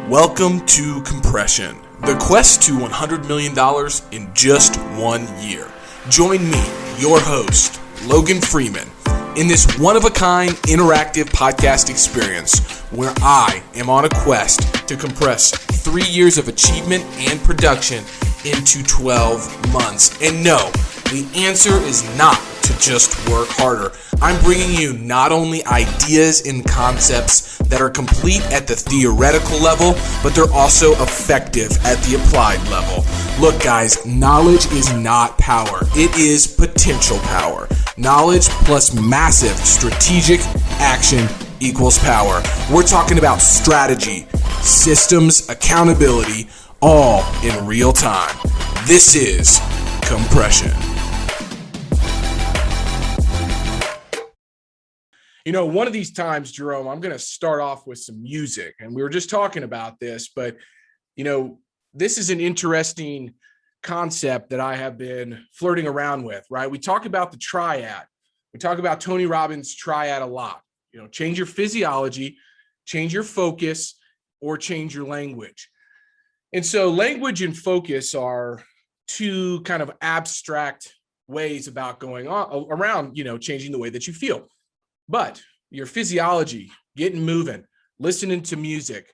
Welcome to Compression, the quest to $100 million in just 1 year. Join me, your host, Logan Freeman, in this one-of-a-kind interactive podcast experience where I am on a quest to compress 3 years of achievement and production into 12 months. And no, the answer is not to just work harder. I'm bringing you not only ideas and concepts that are complete at the theoretical level, but they're also effective at the applied level. Look, guys, knowledge is not power. It is potential power. Knowledge plus massive strategic action equals power. We're talking about strategy, systems, accountability, all in real time. This is Compression. You know, one of these times, Jerome, I'm going to start off with some music. And we were just talking about this, but, you know, this is an interesting concept that I have been flirting around with, right? We talk about the Triad. We talk about Tony Robbins' Triad a lot. You know, change your physiology, change your focus, or change your language. And so language and focus are two kind of abstract ways about going on around, you know, changing the way that you feel. But your physiology, getting moving, listening to music,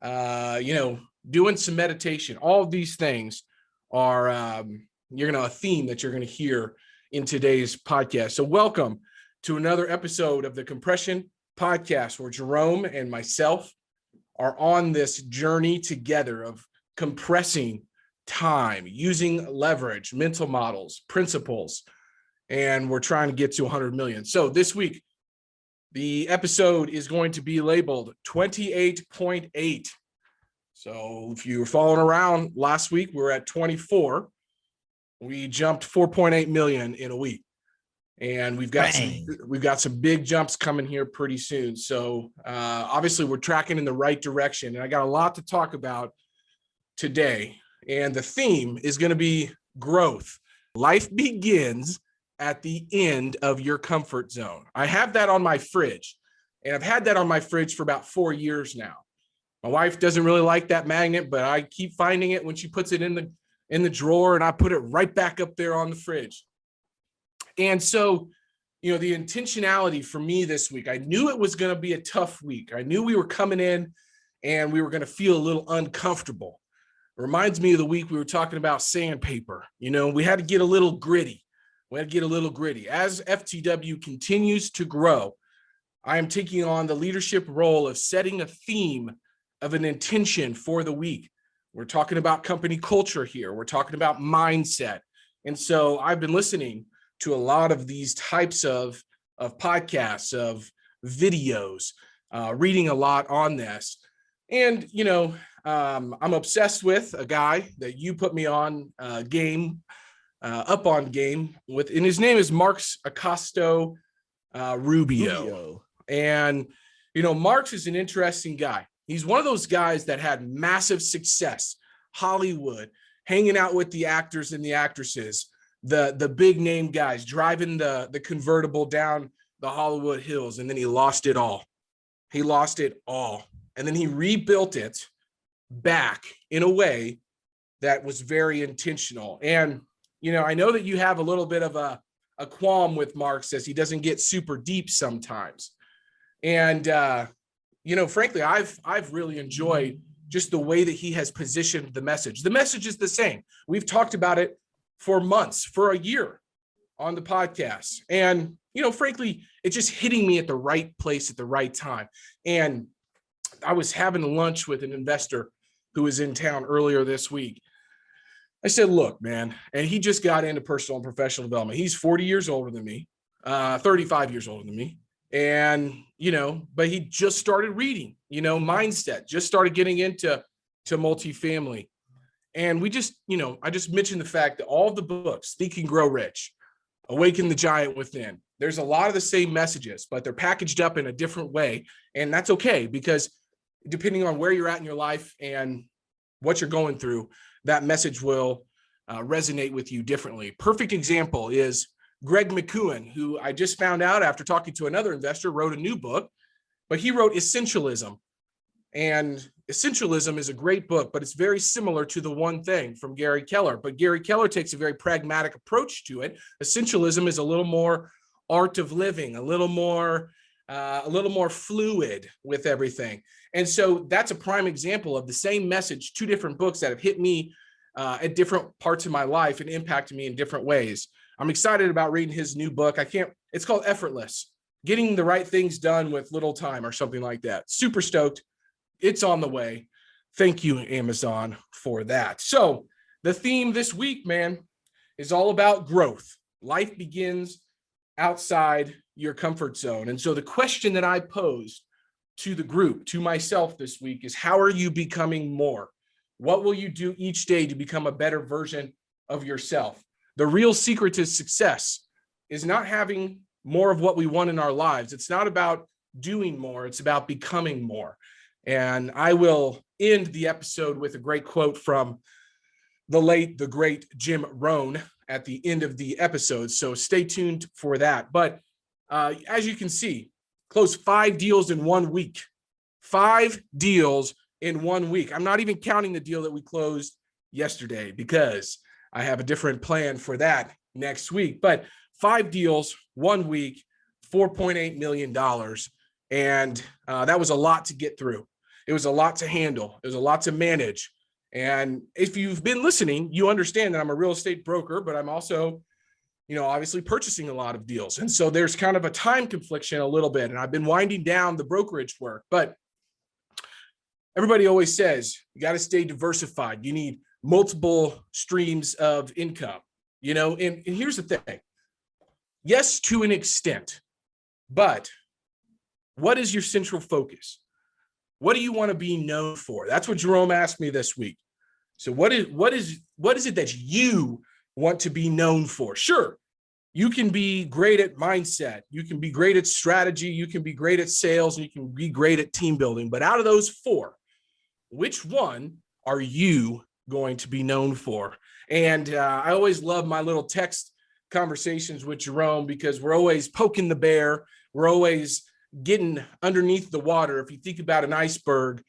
doing some meditation, all of these things are a theme that you're going to hear in today's podcast. So welcome to another episode of the Compression Podcast, where Jerome and myself are on this journey together of compressing time, using leverage, mental models, principles, and we're trying to get to 100 million. So this week, the episode is going to be labeled 28.8. So if you were following around last week, we were at 24. We jumped 4.8 million in a week. And we've got some big jumps coming here pretty soon. So obviously we're tracking in the right direction. And I got a lot to talk about today. And the theme is going to be growth. Life begins at the end of your comfort zone. I have that on my fridge, and I've had that on my fridge for about 4 years now. My wife doesn't really like that magnet, but I keep finding it when she puts it in the drawer, and I put it right back up there on the fridge. And so, you know, the intentionality for me this week, I knew it was going to be a tough week. I knew we were coming in and we were going to feel a little uncomfortable. It reminds me of the week we were talking about sandpaper. You know, we had to get a little gritty. As FTW continues to grow, I am taking on the leadership role of setting a theme of an intention for the week. We're talking about company culture here. We're talking about mindset. And so I've been listening to a lot of these types of podcasts, of videos, reading a lot on this. And, you know, I'm obsessed with a guy that you put me on game with, and his name is Marx Acosta-Rubio. And, you know, Marx is an interesting guy. He's one of those guys that had massive success, Hollywood, hanging out with the actors and the actresses, the big name guys, driving the convertible down the Hollywood hills. And then he lost it all. And then he rebuilt it back in a way that was very intentional. And you know, I know that you have a little bit of a qualm with Marx, as he doesn't get super deep sometimes. And, you know, frankly, I've really enjoyed just the way that he has positioned the message. The message is the same. We've talked about it for months, for a year on the podcast. And, you know, frankly, it's just hitting me at the right place at the right time. And I was having lunch with an investor who was in town earlier this week. I said, look, man, and he just got into personal and professional development. He's 40 years older than me, 35 years older than me. And, you know, but he just started reading, you know, mindset, just started getting into multifamily. And we just, you know, I just mentioned the fact that all of the books, Think and Grow Rich, Awaken the Giant Within, there's a lot of the same messages, but they're packaged up in a different way. And that's okay, because depending on where you're at in your life and what you're going through, that message will resonate with you differently. Perfect example is Greg McKeown, who I just found out after talking to another investor, wrote a new book, but he wrote Essentialism. And Essentialism is a great book, but it's very similar to The One Thing from Gary Keller. But Gary Keller takes a very pragmatic approach to it. Essentialism is a little more art of living, a little more fluid with everything. And so that's a prime example of the same message, two different books that have hit me at different parts of my life and impacted me in different ways. I'm excited about reading his new book. It's called Effortless, Getting the Right Things Done with Little Time or something like that. Super stoked. It's on the way. Thank you, Amazon, for that. So the theme this week, man, is all about growth. Life begins outside your comfort zone. And so the question that I posed to the group, to myself this week, is how are you becoming more? What will you do each day to become a better version of yourself? The real secret to success is not having more of what we want in our lives. It's not about doing more. It's about becoming more. And I will end the episode with a great quote from the great Jim Rohn at the end of the episode. So stay tuned for that. But as you can see, closed 5 deals in 1 week. 5 deals in 1 week. I'm not even counting the deal that we closed yesterday because I have a different plan for that next week. But 5 deals, 1 week, $4.8 million. And that was a lot to get through. It was a lot to handle. It was a lot to manage. And if you've been listening, you understand that I'm a real estate broker, but I'm also, obviously purchasing a lot of deals. And so there's kind of a time confliction a little bit. And I've been winding down the brokerage work, but everybody always says you got to stay diversified. You need multiple streams of income, and here's the thing. Yes, to an extent, but what is your central focus? What do you want to be known for? That's what Jerome asked me this week. So what is it that you want to be known for? Sure, you can be great at mindset. You can be great at strategy. You can be great at sales, and you can be great at team building. But out of those 4, which one are you going to be known for? And I always love my little text conversations with Jerome because we're always poking the bear. We're always getting underneath the water. If you think about an iceberg,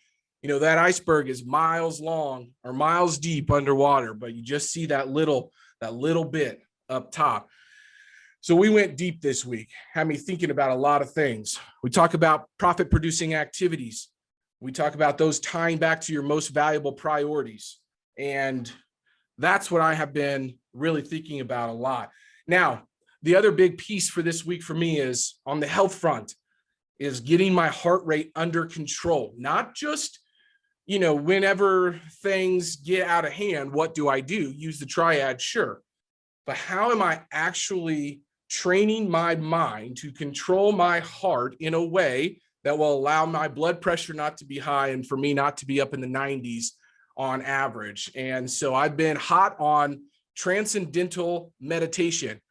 that iceberg is miles long or miles deep underwater, but you just see that little bit up top. So we went deep this week, had me thinking about a lot of things. We talk about profit producing activities. We talk about those tying back to your most valuable priorities. And that's what I have been really thinking about a lot. Now, the other big piece for this week for me is on the health front, is getting my heart rate under control. Not just, whenever things get out of hand, what do I do? Use the Triad, sure. But how am I actually training my mind to control my heart in a way that will allow my blood pressure not to be high and for me not to be up in the 90s on average? And so I've been hot on transcendental meditation.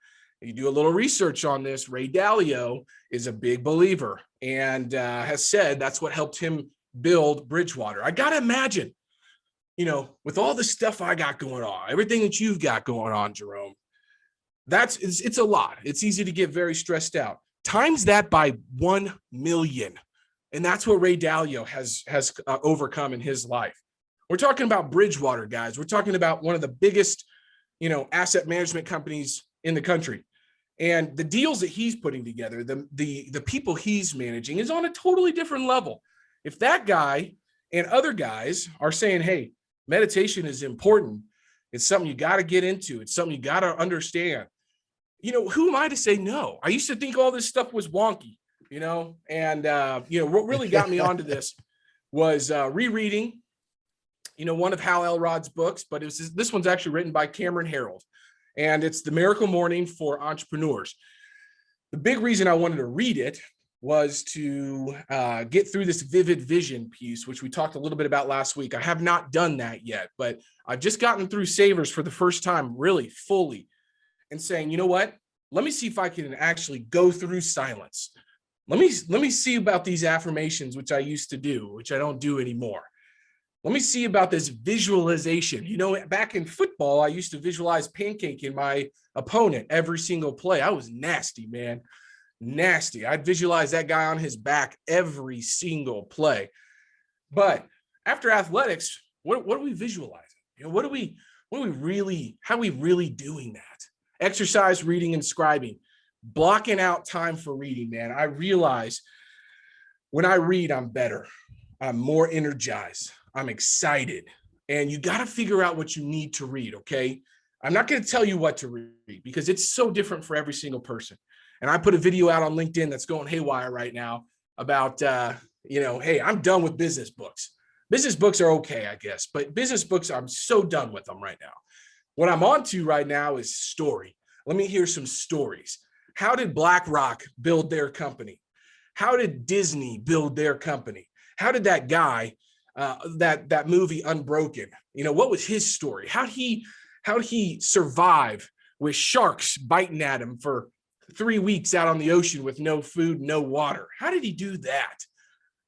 You do a little research on this. Ray Dalio is a big believer and has said that's what helped him build Bridgewater. I got to imagine, with all the stuff I got going on, everything that you've got going on, Jerome, it's a lot. It's easy to get very stressed out. Times that by 1 million. And that's what Ray Dalio has overcome in his life. We're talking about Bridgewater, guys. We're talking about one of the biggest, asset management companies in the country. And the deals that he's putting together, the people he's managing is on a totally different level. If that guy and other guys are saying, hey, meditation is important, it's something you got to get into, it's something you got to understand, who am I to say no? I used to think all this stuff was wonky, and what really got me onto this was rereading, one of Hal Elrod's books, but this one's actually written by Cameron Herold. And it's The Miracle Morning for Entrepreneurs. The big reason I wanted to read it was to get through this vivid vision piece, which we talked a little bit about last week. I have not done that yet, but I've just gotten through Savers for the first time, really fully, and saying, you know what? Let me see if I can actually go through silence. Let me see about these affirmations, which I used to do, which I don't do anymore. Let me see about this visualization. Back in football, I used to visualize pancaking my opponent every single play. I was nasty, man. Nasty. I'd visualize that guy on his back every single play. But after athletics, what are we visualizing? What are we really, how are we really doing that? Exercise, reading, and scribing, blocking out time for reading, man. I realize when I read, I'm better. I'm more energized. I'm excited. And you got to figure out what you need to read, okay? I'm not going to tell you what to read because it's so different for every single person. And I put a video out on LinkedIn that's going haywire right now about, hey, I'm done with business books. Business books are okay, I guess, but business books, I'm so done with them right now. What I'm on to right now is story. Let me hear some stories. How did BlackRock build their company? How did Disney build their company? How did that guy, that movie Unbroken, what was his story? How'd he survive with sharks biting at him for 3 weeks out on the ocean with no food, no water? How did he do that?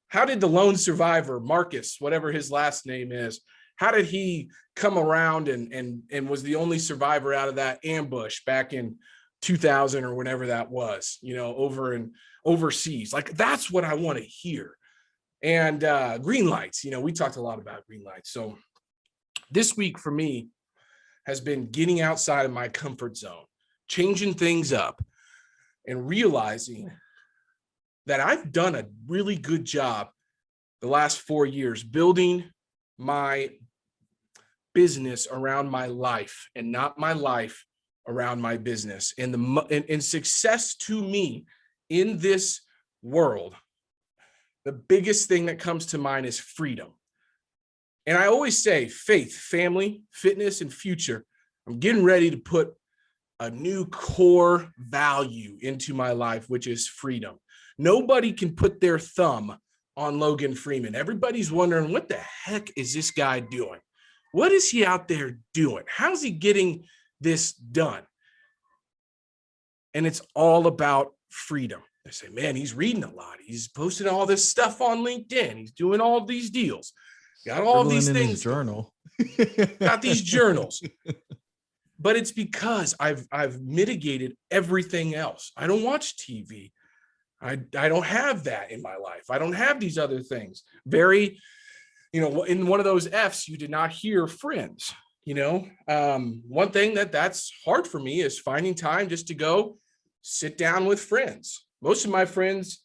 How did the lone survivor, Marcus, whatever his last name is, how did he come around and was the only survivor out of that ambush back in 2000 or whenever that was, overseas? Like, that's what I want to hear. And green lights, we talked a lot about green lights. So this week for me has been getting outside of my comfort zone, changing things up, and realizing that I've done a really good job the last 4 years building my business around my life and not my life around my business. And success to me in this world, the biggest thing that comes to mind is freedom. And I always say faith, family, fitness, and future. I'm getting ready to put a new core value into my life, which is freedom. Nobody can put their thumb on Logan Freeman. Everybody's wondering, what the heck is this guy doing? What is he out there doing? How's he getting this done? And it's all about freedom. They say, man, he's reading a lot. He's posting all this stuff on LinkedIn. He's doing all these deals. Got all these things. His journal. Got these journals. But it's because I've mitigated everything else. I don't watch TV. I don't have that in my life. I don't have these other things. Very, in one of those F's, you did not hear friends. One thing that's hard for me is finding time just to go sit down with friends. Most of my friends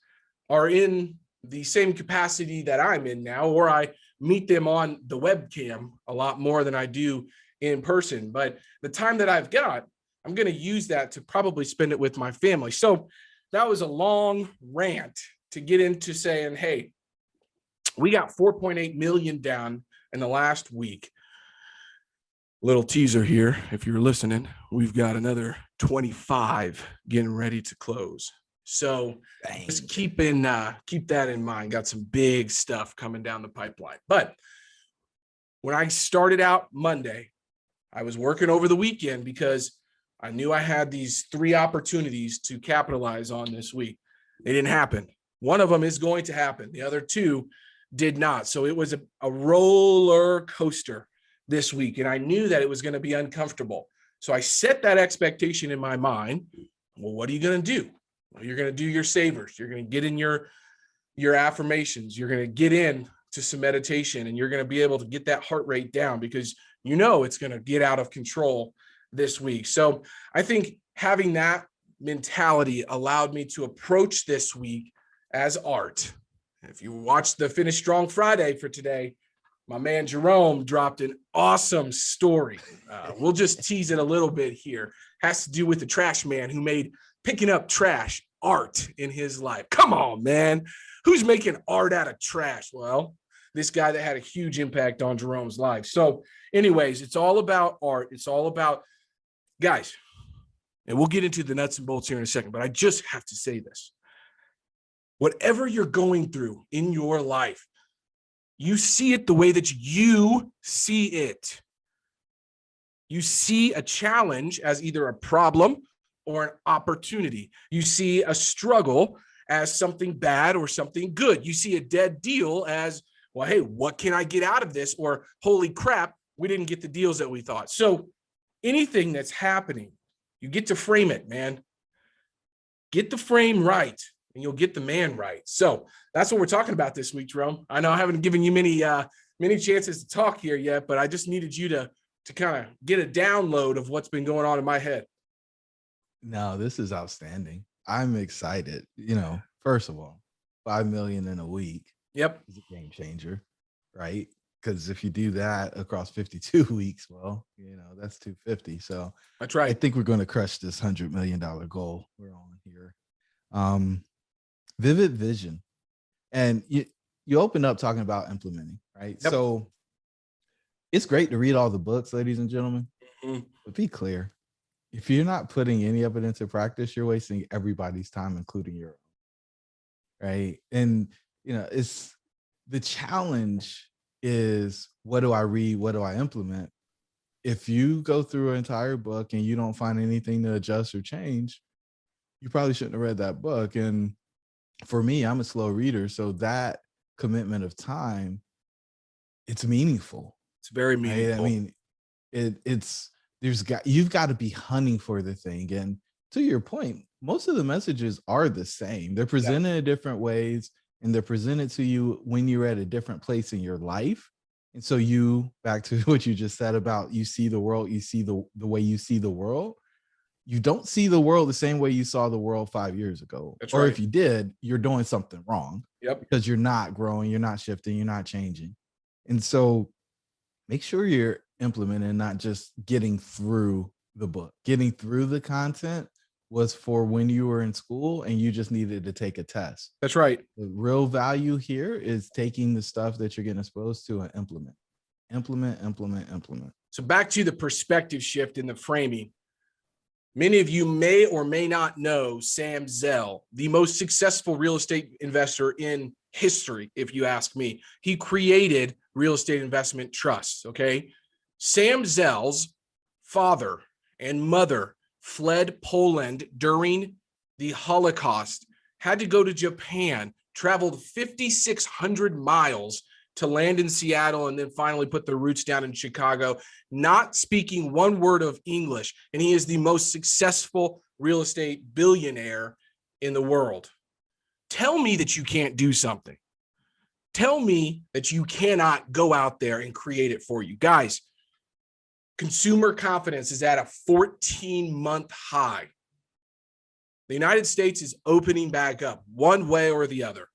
are in the same capacity that I'm in now, or I meet them on the webcam a lot more than I do in person. But the time that I've got, I'm going to use that to probably spend it with my family. So that was a long rant to get into saying, hey, we got 4.8 million down in the last week. Little teaser here, if you're listening, we've got another 25 getting ready to close. So just keep that in mind. Got some big stuff coming down the pipeline. But when I started out Monday, I was working over the weekend because I knew I had these 3 opportunities to capitalize on this week. They didn't happen. One of them is going to happen. The other 2 did not. So it was a roller coaster this week. And I knew that it was going to be uncomfortable. So I set that expectation in my mind. Well, what are you going to do? Well, you're going to do your savers. You're going to get in your affirmations. You're going to get in to some meditation, and you're going to be able to get that heart rate down because it's going to get out of control this week. So I think having that mentality allowed me to approach this week as art. If you watched the Finish Strong Friday for today, my man Jerome dropped an awesome story. We'll just tease it a little bit here. Has to do with the trash man who made picking up trash art in his life. Come on, man. Who's making art out of trash? Well, this guy that had a huge impact on Jerome's life. So anyways, it's all about art. It's all about, guys, and we'll get into the nuts and bolts here in a second, but I just have to say this. Whatever you're going through in your life, you see it the way that you see it. You see a challenge as either a problem or an opportunity. You see a struggle as something bad or something good. You see a dead deal as, well, hey, what can I get out of this? Or holy crap, we didn't get the deals that we thought. So anything that's happening, you get to frame it, man. Get the frame right. and you'll get the man right. So that's what we're talking about this week, Jerome. I know I haven't given you many chances to talk here yet, but I just needed you to kind of get a download of what's been going on in my head. No, this is outstanding. I'm excited. First of all, 5 million in a week. Yep. Is a game changer, right? Because if you do that across 52 weeks, well, that's 250. So that's right. I think we're going to crush this $100 million goal we're on here. Vivid vision. And you opened up talking about implementing, right? Yep. So it's great to read all the books, ladies and gentlemen, but be clear. If you're not putting any of it into practice, you're wasting everybody's time, including your own, right? And, it's the challenge is, what do I read? What do I implement? If you go through an entire book and you don't find anything to adjust or change, you probably shouldn't have read that book. And for me, I'm a slow reader. So that commitment of time, it's meaningful. It's very meaningful. Right? I mean, you've got to be hunting for the thing. And to your point, most of the messages are the same. They're presented in different ways, and they're presented to you when you're at a different place in your life. And so back to what you just said about you see the world, you see the way you see the world. You don't see the world the same way you saw the world 5 years ago. That's or right. If you did, you're doing something wrong. Yep. Because you're not growing, you're not shifting, you're not changing. And so make sure you're implementing, not just getting through the book. Getting through the content was for when you were in school and you just needed to take a test. That's right. The real value here is taking the stuff that you're getting exposed to and implement. So back to the perspective shift in the framing. Many of you may or may not know Sam Zell, the most successful real estate investor in history, if you ask me. He created real estate investment trusts, okay? Sam Zell's father and mother fled Poland during the Holocaust, had to go to Japan, traveled 5,600 miles to land in Seattle, and then finally put their roots down in Chicago, not speaking one word of English. And he is the most successful real estate billionaire in the world. Tell me that you can't do something. Tell me that you cannot go out there and create it for you. Guys, consumer confidence is at a 14-month high. The United States is opening back up one way or the other.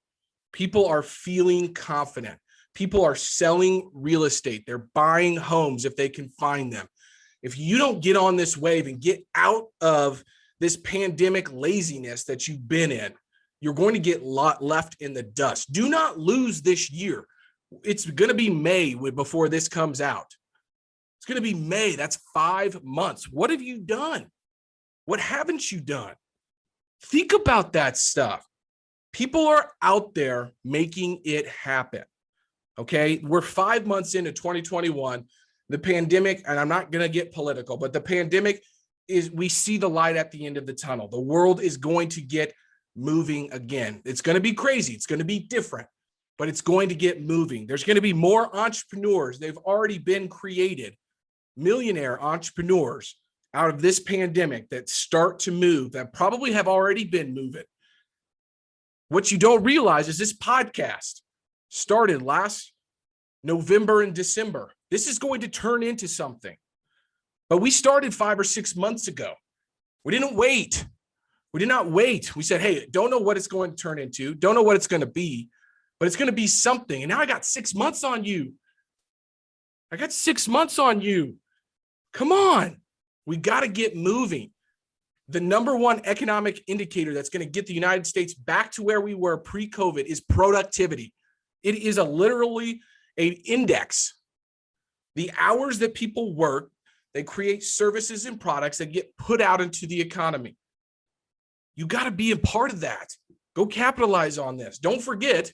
People are feeling confident. People are selling real estate. They're buying homes if they can find them. If you don't get on this wave and get out of this pandemic laziness that you've been in, you're going to get left in the dust. Do not lose this year. It's going to be May before this comes out. It's going to be May. That's 5 months. What have you done? What haven't you done? Think about that stuff. People are out there making it happen. Okay, we're 5 months into 2021. The pandemic, and I'm not going to get political, but the pandemic we see the light at the end of the tunnel. The world is going to get moving again. It's going to be crazy. It's going to be different, but it's going to get moving. There's going to be more entrepreneurs. They've already been created, millionaire entrepreneurs out of this pandemic that start to move, that probably have already been moving. What you don't realize is this podcast started last November and December. This is going to turn into something. But we started 5 or 6 months ago. We didn't wait. We did not wait. We said, hey, don't know what it's going to turn into. Don't know what it's going to be, but it's going to be something. And now I got 6 months on you. I got 6 months on you. Come on. We got to get moving. The number one economic indicator that's going to get the United States back to where we were pre-COVID is productivity. It is literally an index. The hours that people work, they create services and products that get put out into the economy. You got to be a part of that. Go capitalize on this. Don't forget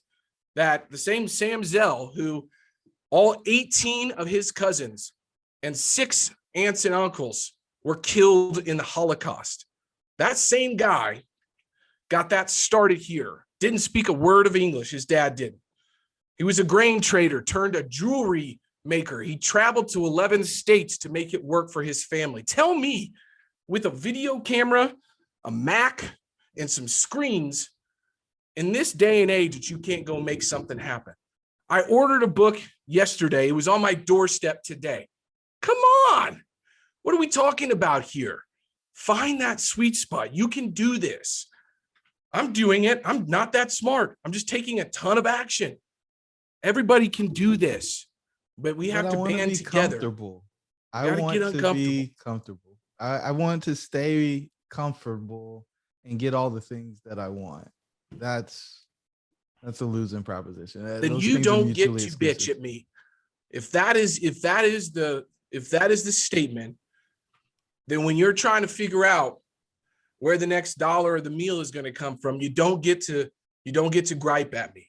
that the same Sam Zell, who all 18 of his cousins and 6 aunts and uncles were killed in the Holocaust. That same guy got that started here. Didn't speak a word of English. His dad didn't. He was a grain trader turned a jewelry maker. He traveled to 11 states to make it work for his family. Tell me, with a video camera, a Mac, and some screens, in this day and age that you can't go make something happen. I ordered a book yesterday. It was on my doorstep today. Come on. What are we talking about here? Find that sweet spot. You can do this. I'm doing it. I'm not that smart. I'm just taking a ton of action. Everybody can do this, but we have to band together. I want to be comfortable. I want to stay comfortable and get all the things that I want. That's a losing proposition. Then you don't get to bitch at me. If that is the statement, then when you're trying to figure out where the next dollar of the meal is going to come from, you don't get to gripe at me.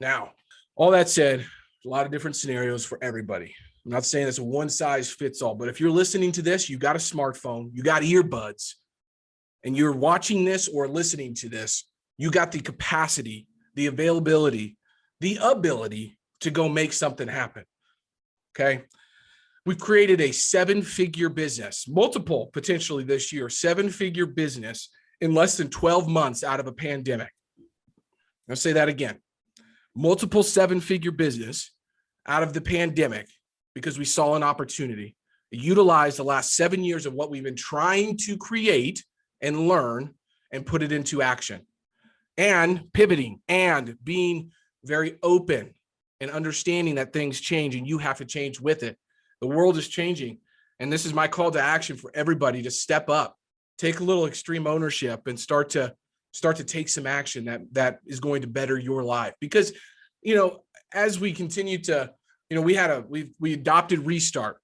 Now, all that said, a lot of different scenarios for everybody. I'm not saying it's a one size fits all, but if you're listening to this, you got a smartphone, you got earbuds, and you're watching this or listening to this, you got the capacity, the availability, the ability to go make something happen. Okay. We've created a 7-figure business, multiple potentially this year, 7-figure business in less than 12 months out of a pandemic. I'll say that again. Multiple 7-figure business out of the pandemic because we saw an opportunity. Utilize the last 7 years of what we've been trying to create and learn and put it into action, and pivoting and being very open and understanding that things change and you have to change with it. The world is changing. And this is my call to action for everybody to step up, take a little extreme ownership and start to take some action that is going to better your life. Because, as we continue to, we adopted Restart.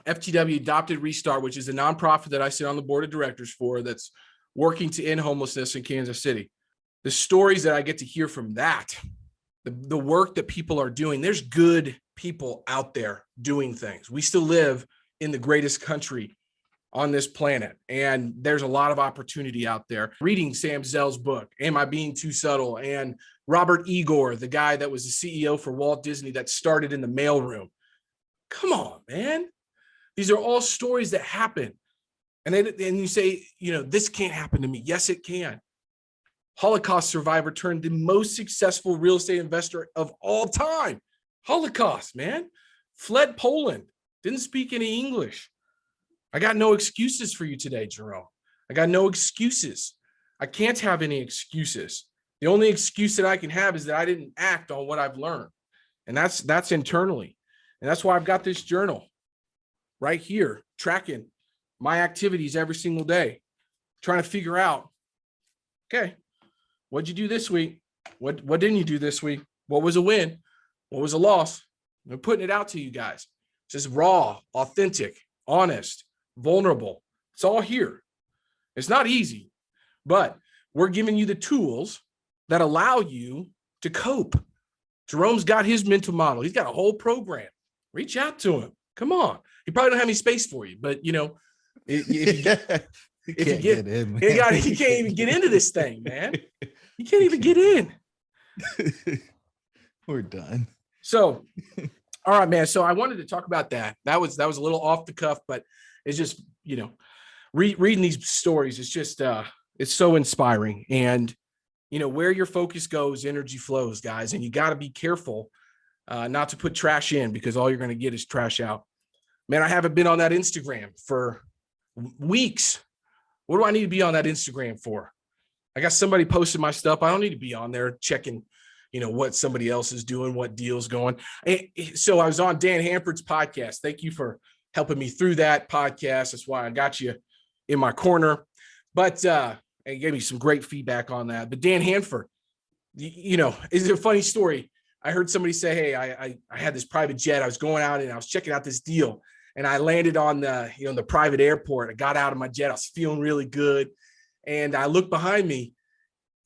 FTW adopted Restart, which is a nonprofit that I sit on the board of directors for that's working to end homelessness in Kansas City. The stories that I get to hear from that, the work that people are doing, there's good people out there doing things. We still live in the greatest country on this planet, and there's a lot of opportunity out there. Reading Sam Zell's book, Am I Being Too Subtle? And Robert Igor, the guy that was the CEO for Walt Disney that started in the mailroom. Come on, man. These are all stories that happen. And you say, this can't happen to me. Yes, it can. Holocaust survivor turned the most successful real estate investor of all time. Holocaust, man. Fled Poland. Didn't speak any English. I got no excuses for you today, Jerome. I got no excuses. I can't have any excuses. The only excuse that I can have is that I didn't act on what I've learned. And that's internally. And that's why I've got this journal right here, tracking my activities every single day, trying to figure out, okay, what'd you do this week? What didn't you do this week? What was a win? What was a loss? I'm putting it out to you guys. Just raw, authentic, honest, vulnerable. It's all here. It's not easy, but we're giving you the tools that allow you to cope. Jerome's got his mental model. He's got a whole program. Reach out to him. Come on. He probably don't have any space for you, but if you he can't even get into this thing, man. He can't even get in. We're done. So, all right, man. So I wanted to talk about that. That was a little off the cuff, but it's just, reading these stories. It's just, it's so inspiring. And, where your focus goes, energy flows, guys. And you got to be careful not to put trash in, because all you're going to get is trash out. Man, I haven't been on that Instagram for weeks. What do I need to be on that Instagram for? I got somebody posting my stuff. I don't need to be on there checking, what somebody else is doing, what deal's going. So I was on Dan Hanford's podcast. Thank you for helping me through that podcast. That's why I got you in my corner. But he gave me some great feedback on that. But Dan Hanford, is a funny story. I heard somebody say, hey, I had this private jet. I was going out and I was checking out this deal. And I landed on the private airport. I got out of my jet. I was feeling really good. And I looked behind me,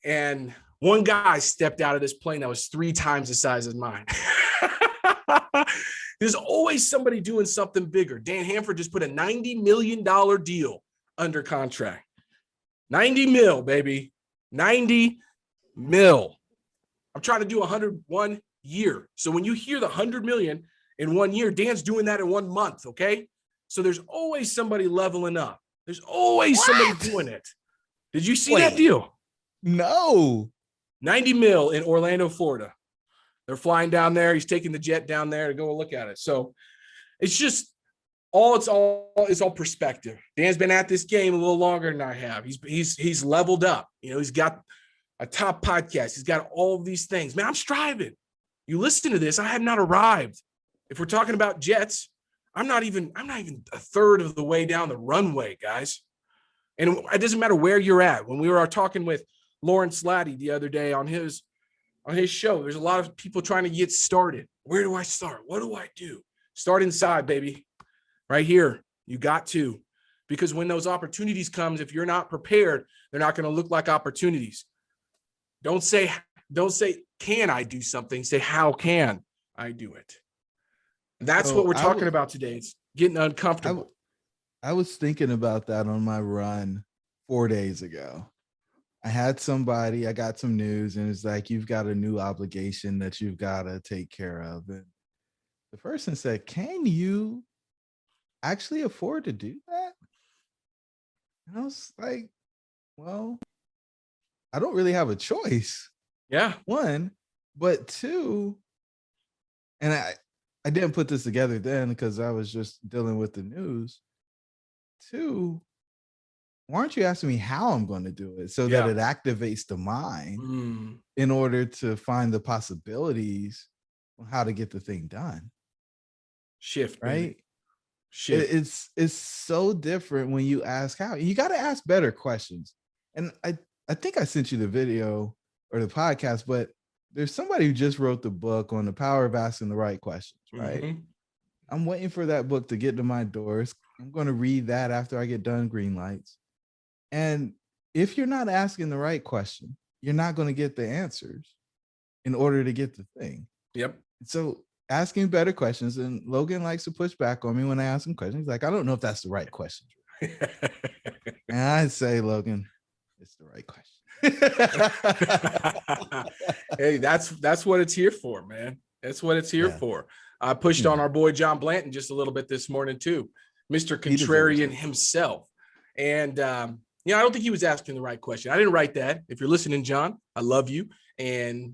and one guy stepped out of this plane that was 3 times the size of mine. There's always somebody doing something bigger. Dan Hanford just put a $90 million deal under contract. 90 mil, baby. 90 mil. I'm trying to do 101 year. So when you hear the 100 million in 1 year, Dan's doing that in 1 month. Okay. So there's always somebody leveling up. There's always somebody doing it. Did you see that deal? No. $90 million in Orlando, Florida. They're flying down there. He's taking the jet down there to go look at it. So it's just it's all perspective. Dan's been at this game a little longer than I have. He's leveled up. You know, he's got a top podcast. He's got all of these things. Man, I'm striving. You listen to this. I have not arrived. If we're talking about jets, I'm not even a third of the way down the runway, guys. And it doesn't matter where you're at. When we were talking with Lawrence Laddie the other day on his show, there's a lot of people trying to get started. Where do I start? What do I do? Start inside, baby. Right here. You got to. Because when those opportunities comes, if you're not prepared, they're not going to look like opportunities. Don't say, can I do something? Say, how can I do it? That's what we're talking about today. It's getting uncomfortable. I was thinking about that on my run 4 days ago. I got some news, and it's like, you've got a new obligation that you've got to take care of. And the person said, can you actually afford to do that? And I was like, well, I don't really have a choice. Yeah. One, but two, and I didn't put this together then because I was just dealing with the news. Two, why aren't you asking me how I'm going to do it so that it activates the mind in order to find the possibilities on how to get the thing done? Shift, right? Baby. Shift. It's so different when you ask how. You got to ask better questions. And I think I sent you the video or the podcast, but there's somebody who just wrote the book on the power of asking the right questions, right? Mm-hmm. I'm waiting for that book to get to my doors. I'm going to read that after I get done green lights. And if you're not asking the right question, you're not going to get the answers in order to get the thing. Yep. So asking better questions, and Logan likes to push back on me when I ask him questions. He's like, I don't know if that's the right question. And I say, Logan, it's the right question. Hey, that's what it's here for, man. That's what it's here for. I pushed on our boy John Blanton just a little bit this morning too, Mr. Contrarian himself. And I don't think he was asking the right question. I didn't write that. If you're listening, John, I love you. And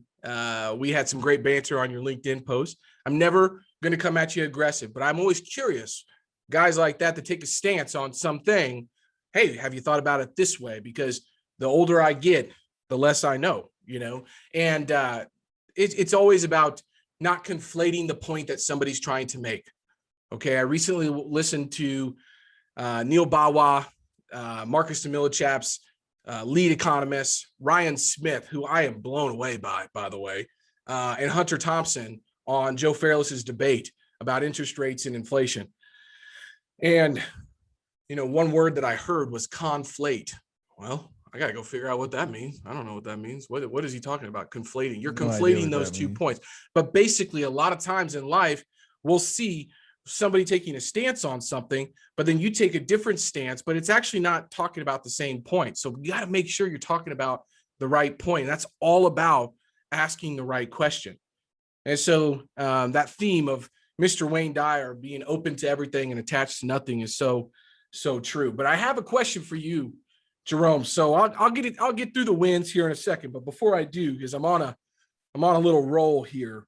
we had some great banter on your LinkedIn post. I'm never going to come at you aggressive, but I'm always curious. Guys like that take a stance on something. Hey, have you thought about it this way? Because the older I get, the less I know, and it's always about not conflating the point that somebody's trying to make. Okay. I recently listened to Neil Bawa, Marcus Millichap's lead economist, Ryan Smith, who I am blown away by the way, and Hunter Thompson on Joe Fairless's debate about interest rates and inflation. And, one word that I heard was conflate. Well, I got to go figure out what that means. I don't know what that means. What is he talking about? Conflating. You're conflating those 2 points. But basically, a lot of times in life, we'll see somebody taking a stance on something, but then you take a different stance, but it's actually not talking about the same point. So you got to make sure you're talking about the right point. And that's all about asking the right question. And so that theme of Mr. Wayne Dyer being open to everything and attached to nothing is so true. But I have a question for you, Jerome. So I'll get through the wins here in a second. But before I do, because I'm on a little roll here.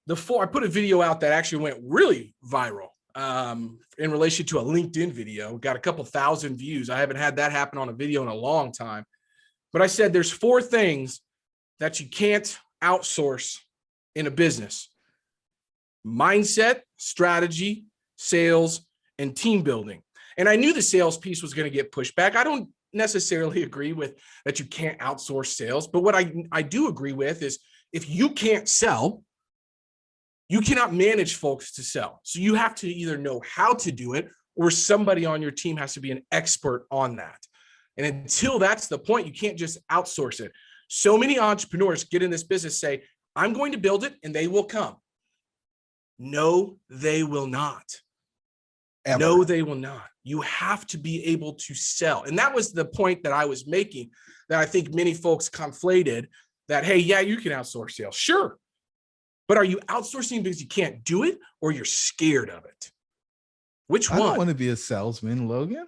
I put a video out that actually went really viral in relation to a LinkedIn video. Got a couple thousand views. I haven't had that happen on a video in a long time. But I said there's 4 things that you can't outsource in a business: mindset, strategy, sales, and team building. And I knew the sales piece was going to get pushed back. I don't necessarily agree with that you can't outsource sales. But what I do agree with is if you can't sell, you cannot manage folks to sell. So you have to either know how to do it, or somebody on your team has to be an expert on that. And until that's the point, you can't just outsource it. So many entrepreneurs get in this business, say, I'm going to build it and they will come. No, they will not. Ever. No, they will not. You have to be able to sell. And that was the point that I was making, that I think many folks conflated that, hey, yeah, you can outsource sales. Sure. But are you outsourcing because you can't do it, or you're scared of it? Which one? I don't want to be a salesman, Logan.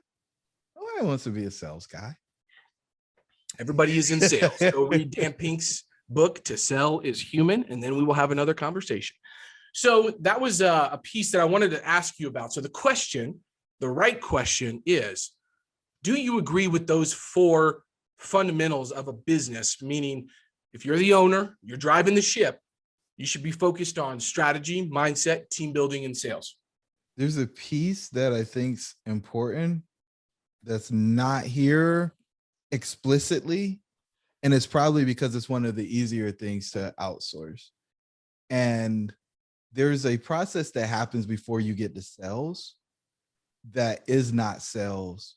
Nobody wants to be a sales guy. Everybody is in sales. Go read Dan Pink's book, To Sell is Human, and then we will have another conversation. So that was a piece that I wanted to ask you about. So the right question is, do you agree with those 4 fundamentals of a business? Meaning, if you're the owner, you're driving the ship, you should be focused on strategy, mindset, team building, and sales. There's a piece that I think's important that's not here explicitly, and it's probably because it's one of the easier things to outsource. And there's a process that happens before you get to sales that is not sales,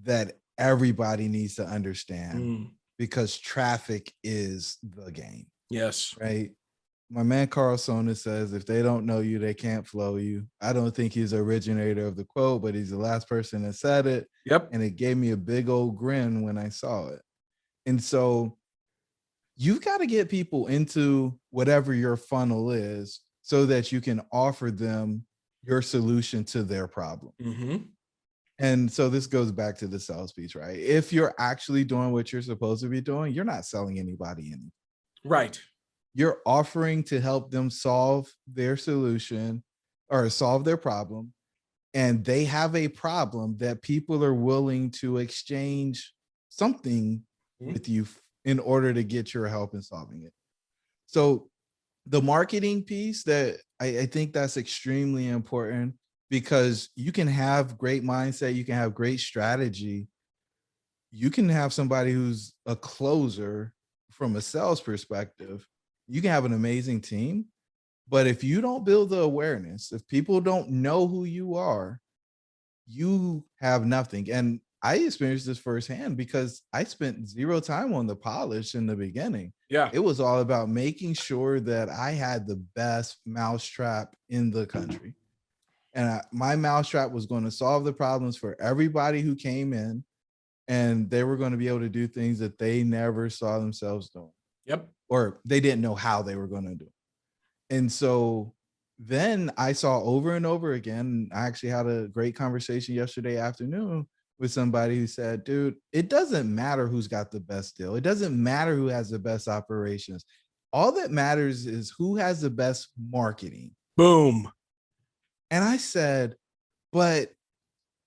that everybody needs to understand, because traffic is the game. Yes. Right. My man Carl Sona says, if they don't know you, they can't flow you. I don't think he's the originator of the quote, but he's the last person that said it. Yep. And it gave me a big old grin when I saw it. And so you've got to get people into whatever your funnel is so that you can offer them your solution to their problem. Mm-hmm. And so this goes back to the sales piece, right? If you're actually doing what you're supposed to be doing, you're not selling anybody anything. Right. You're offering to help them solve their solution or solve their problem. And they have a problem that people are willing to exchange something with you in order to get your help in solving it. So the marketing piece, that I think that's extremely important, because you can have great mindset, you can have great strategy, you can have somebody who's a closer from a sales perspective, you can have an amazing team, but if you don't build the awareness, if people don't know who you are, you have nothing. And I experienced this firsthand because I spent 0 time on the polish in the beginning. Yeah. It was all about making sure that I had the best mousetrap in the country. And my mousetrap was going to solve the problems for everybody who came in, and they were going to be able to do things that they never saw themselves doing. Yep. Or they didn't know how they were going to do. And so then I saw over and over again, I actually had a great conversation yesterday afternoon with somebody who said, dude, it doesn't matter who's got the best deal. It doesn't matter who has the best operations. All that matters is who has the best marketing. Boom. And I said, but,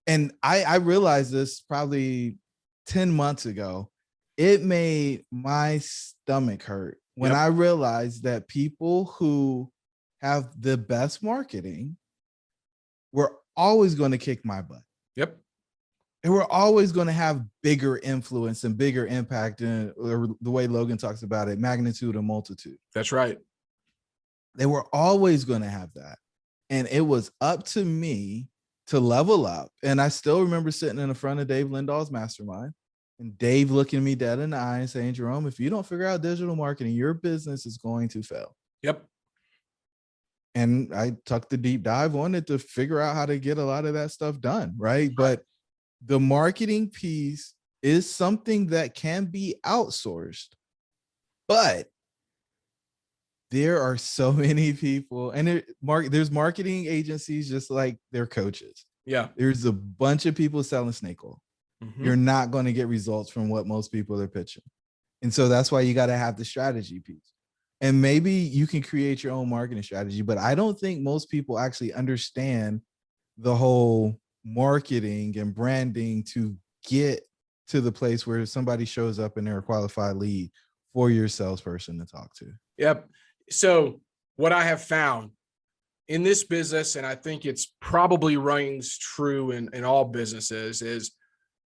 and I realized this probably 10 months ago, it made my stomach hurt when I realized that people who have the best marketing were always going to kick my butt. Yep. And we're always going to have bigger influence and bigger impact, in the way Logan talks about it, magnitude and multitude. That's right. They were always going to have that. And it was up to me to level up. And I still remember sitting in the front of Dave Lindahl's mastermind, and Dave looking me dead in the eye and saying, Jerome, if you don't figure out digital marketing, your business is going to fail. Yep. And I took the deep dive on it to figure out how to get a lot of that stuff done, right? But the marketing piece is something that can be outsourced, but there are so many people, and there's marketing agencies just like they're coaches. Yeah. There's a bunch of people selling snake oil. Mm-hmm. You're not going to get results from what most people are pitching. And so that's why you got to have the strategy piece. And maybe you can create your own marketing strategy, but I don't think most people actually understand the whole marketing and branding to get to the place where somebody shows up and they're a qualified lead for your salesperson to talk to. Yep. So what I have found in this business, and I think it's probably rings true in all businesses, is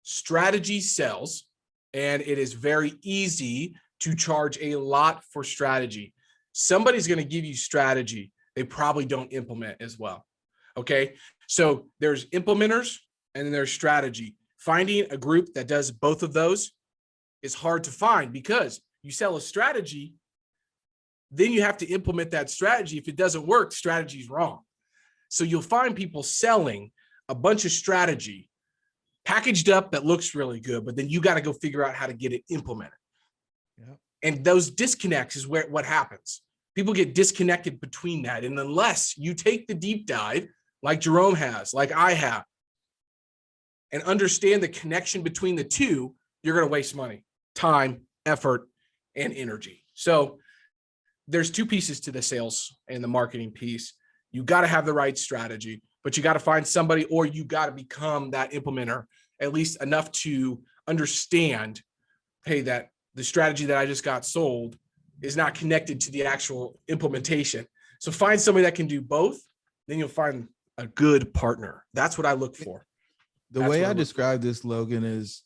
strategy sells, and it is very easy to charge a lot for strategy. Somebody's going to give you strategy. They probably don't implement as well. Okay. So there's implementers and then there's strategy. Finding a group that does both of those is hard to find, because you sell a strategy, then you have to implement that strategy. If it doesn't work, strategy is wrong. So you'll find people selling a bunch of strategy packaged up that looks really good, but then you got to go figure out how to get it implemented. Yep. And those disconnects is what happens. People get disconnected between that. And unless you take the deep dive, like Jerome has, like I have, and understand the connection between the two, you're going to waste money, time, effort, and energy. So there's two pieces to the sales and the marketing piece. You got to have the right strategy, but you got to find somebody, or you got to become that implementer, at least enough to understand, hey, that the strategy that I just got sold is not connected to the actual implementation. So find somebody that can do both, then you'll find a good partner. That's what I look for. The way I describe this, Logan, is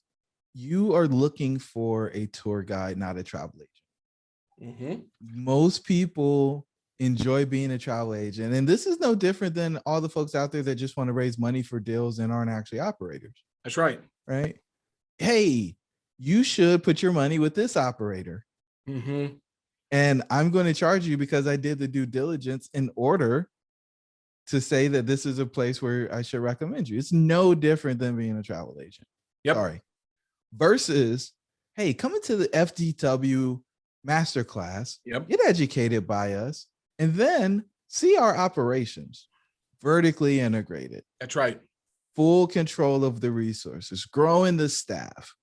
you are looking for a tour guide, not a travel agent. Mm-hmm. Most people enjoy being a travel agent. And this is no different than all the folks out there that just want to raise money for deals and aren't actually operators. That's right. Right. Hey, you should put your money with this operator. Mm-hmm. And I'm going to charge you because I did the due diligence in order to say that this is a place where I should recommend you. It's no different than being a travel agent. Yep. Sorry. Versus, hey, come into the FDW masterclass, yep, get educated by us, and then see our operations vertically integrated. That's right. Full control of the resources, growing the staff.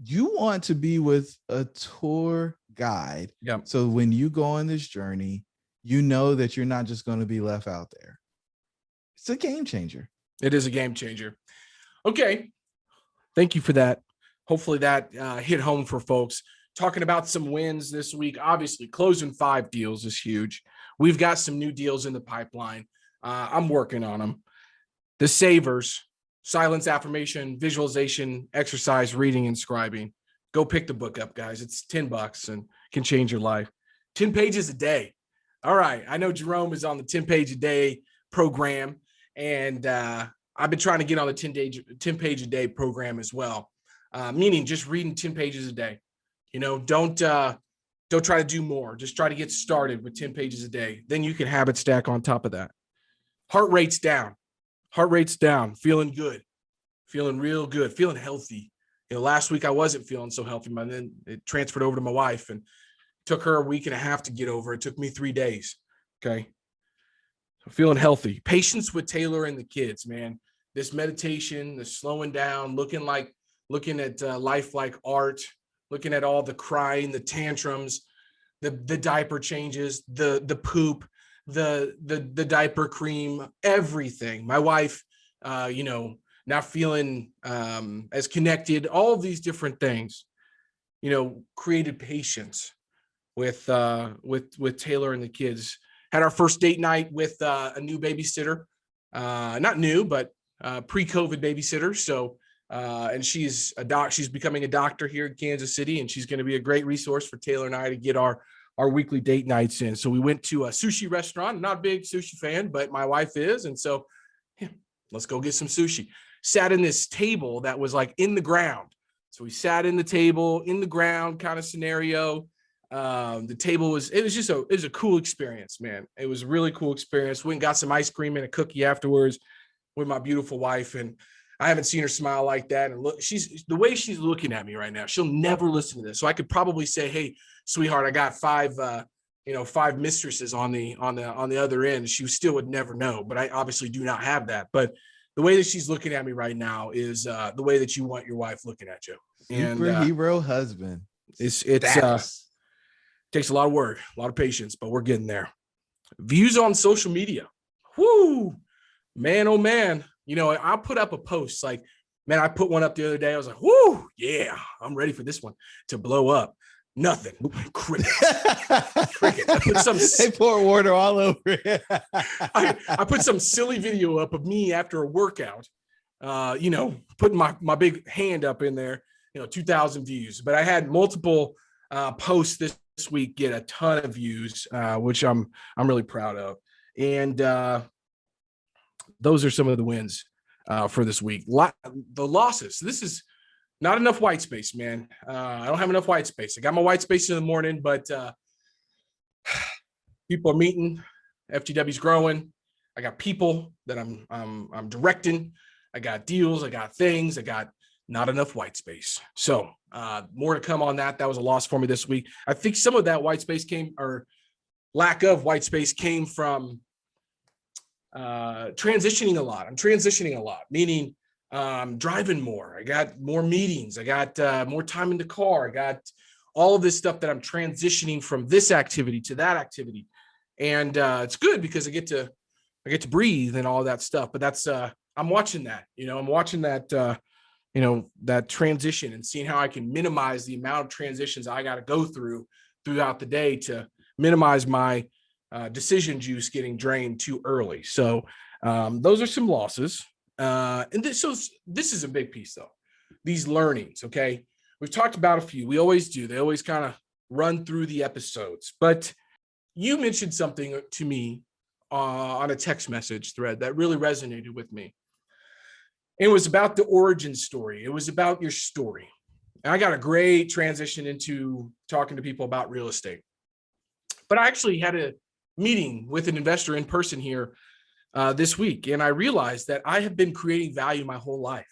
You want to be with a tour guide. Yep. So when you go on this journey, you know that you're not just going to be left out there. It's a game changer. It is a game changer. Okay. Thank you for that. Hopefully that hit home for folks. Talking about some wins this week. Obviously, closing 5 deals is huge. We've got some new deals in the pipeline. I'm working on them. The savers, silence, affirmation, visualization, exercise, reading, and scribing. Go pick the book up, guys. It's $10 and can change your life. 10 pages a day. All right. I know Jerome is on the 10 page a day program, and I've been trying to get on the 10 page a day program as well. Meaning just reading 10 pages a day. You know, don't try to do more. Just try to get started with 10 pages a day. Then you can habit stack on top of that. Heart rate's down. Heart rate's down. Feeling good. Feeling real good. Feeling healthy. You know, last week I wasn't feeling so healthy, but then it transferred over to my wife, and took her a week and a half to get over. It took me 3 days. Okay. So feeling healthy. Patience with Taylor and the kids, man. This meditation, the slowing down, looking at life like art, looking at all the crying, the tantrums, the diaper changes, the poop, the diaper cream, everything. My wife, not feeling as connected, all of these different things, created patience with Taylor and the kids. Had our first date night with a new babysitter, not new, but pre-COVID babysitter. So, and she's becoming a doctor here in Kansas City, and she's going to be a great resource for Taylor and I to get our weekly date nights in. So we went to a sushi restaurant. Not a big sushi fan, but my wife is. And so let's go get some sushi. Sat in this table that was like in the ground. So we sat in the table in the ground kind of scenario. The table was a cool experience, man. It was a really cool experience. Went and got some ice cream and a cookie afterwards with my beautiful wife. And I haven't seen her smile like that. And look, the way she's looking at me right now, she'll never listen to this. So I could probably say, hey, sweetheart, I got 5 mistresses on the other end. She still would never know, but I obviously do not have that. But the way that she's looking at me right now is the way that you want your wife looking at you. Superhero husband. It takes a lot of work, a lot of patience, but we're getting there. Views on social media. Whoo, man, oh man. I'll put up a post like, man, I put one up the other day. I was like, whoo, yeah, I'm ready for this one to blow up. Nothing. Cricket. I put some. They pour water all over it. I put some silly video up of me after a workout. Putting my big hand up in there. 2,000 views. But I had multiple posts this week get a ton of views, which I'm really proud of. And those are some of the wins for this week. The losses. This is not enough white space, man. I don't have enough white space. I got my white space in the morning, but people are meeting. FTW's growing. I got people that I'm directing. I got deals. I got things. I got not enough white space. So more to come on that. That was a loss for me this week. I think some of that white space lack of white space came from transitioning a lot. I'm transitioning a lot, meaning driving more. I got more meetings. I got more time in the car. I got all of this stuff that I'm transitioning from this activity to that activity. And it's good because I get to breathe and all that stuff. But that's I'm watching that, I'm watching that that transition and seeing how I can minimize the amount of transitions I got to go through throughout the day to minimize my decision juice getting drained too early. So those are some losses. And this is a big piece though. These learnings, okay? We've talked about a few. We always do. They always kind of run through the episodes. But you mentioned something to me on a text message thread that really resonated with me. It was about the origin story. It was about your story. And I got a great transition into talking to people about real estate. But I actually had a meeting with an investor in person here this week. And I realized that I have been creating value my whole life.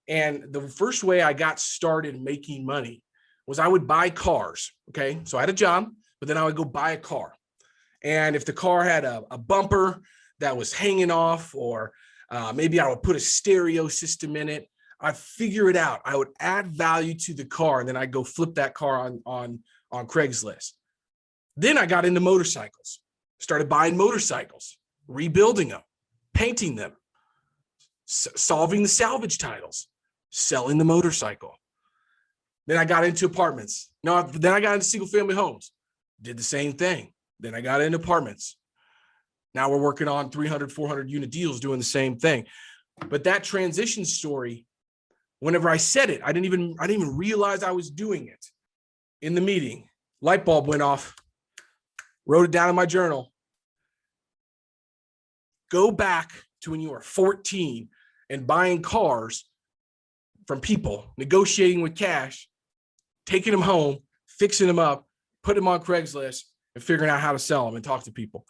And the first way I got started making money was I would buy cars. Okay. So I had a job, but then I would go buy a car. And if the car had a bumper that was hanging off, or maybe I would put a stereo system in it, I'd figure it out. I would add value to the car, and then I'd go flip that car on Craigslist. Then I got into motorcycles, started buying motorcycles, rebuilding them, painting them, solving the salvage titles, selling the motorcycle. Then I got into apartments. No, then I got into single family homes, did the same thing. Then I got into apartments. Now we're working on 300, 400 unit deals doing the same thing. But that transition story, whenever I said it, I didn't even realize I was doing it. In the meeting, light bulb went off, wrote it down in my journal. Go back to when you were 14 and buying cars from people, negotiating with cash, taking them home, fixing them up, putting them on Craigslist, and figuring out how to sell them and talk to people.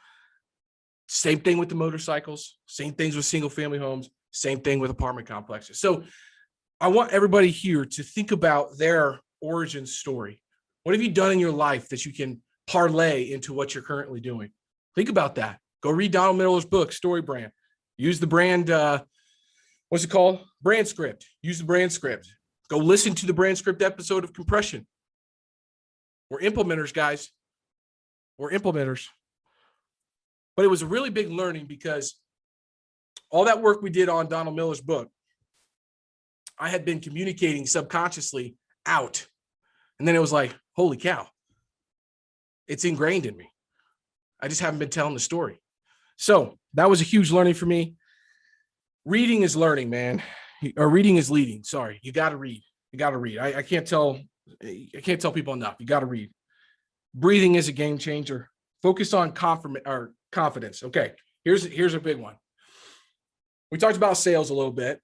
Same thing with the motorcycles, same things with single family homes, same thing with apartment complexes. So I want everybody here to think about their origin story. What have you done in your life that you can parlay into what you're currently doing? Think about that. Go read Donald Miller's book, Story Brand. Use the brand, what's it called? Brand script. Use the brand script. Go listen to the brand script episode of Compression. We're implementers, guys. We're implementers. But it was a really big learning because all that work we did on Donald Miller's book, I had been communicating subconsciously out. And then it was like, holy cow, it's ingrained in me. I just haven't been telling the story. So that was a huge learning for me. Reading is learning, man. Or reading is leading. Sorry. You got to read. You got to read. I can't tell people enough. You got to read. Breathing is a game changer. Focus on confidence. Okay. Here's a big one. We talked about sales a little bit.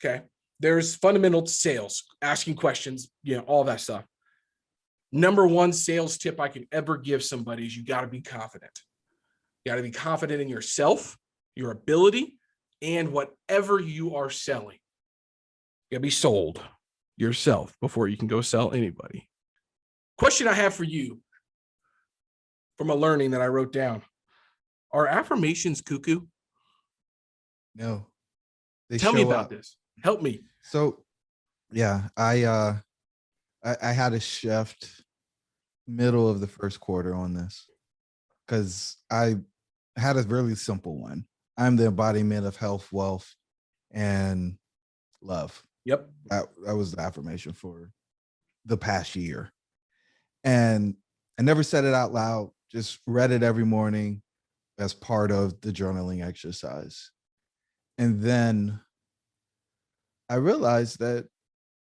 Okay. There's fundamental to sales, asking questions, all that stuff. Number one sales tip I can ever give somebody is you got to be confident. You got to be confident in yourself, your ability, and whatever you are selling. You got to be sold yourself before you can go sell anybody. Question I have for you from a learning that I wrote down. Are affirmations cuckoo? No. Tell me about this. Help me. So, yeah, I had a shift middle of the first quarter on this because I had a really simple one. I'm the embodiment of health, wealth, and love. Yep. That was the affirmation for the past year. And I never said it out loud, just read it every morning as part of the journaling exercise. And then I realized that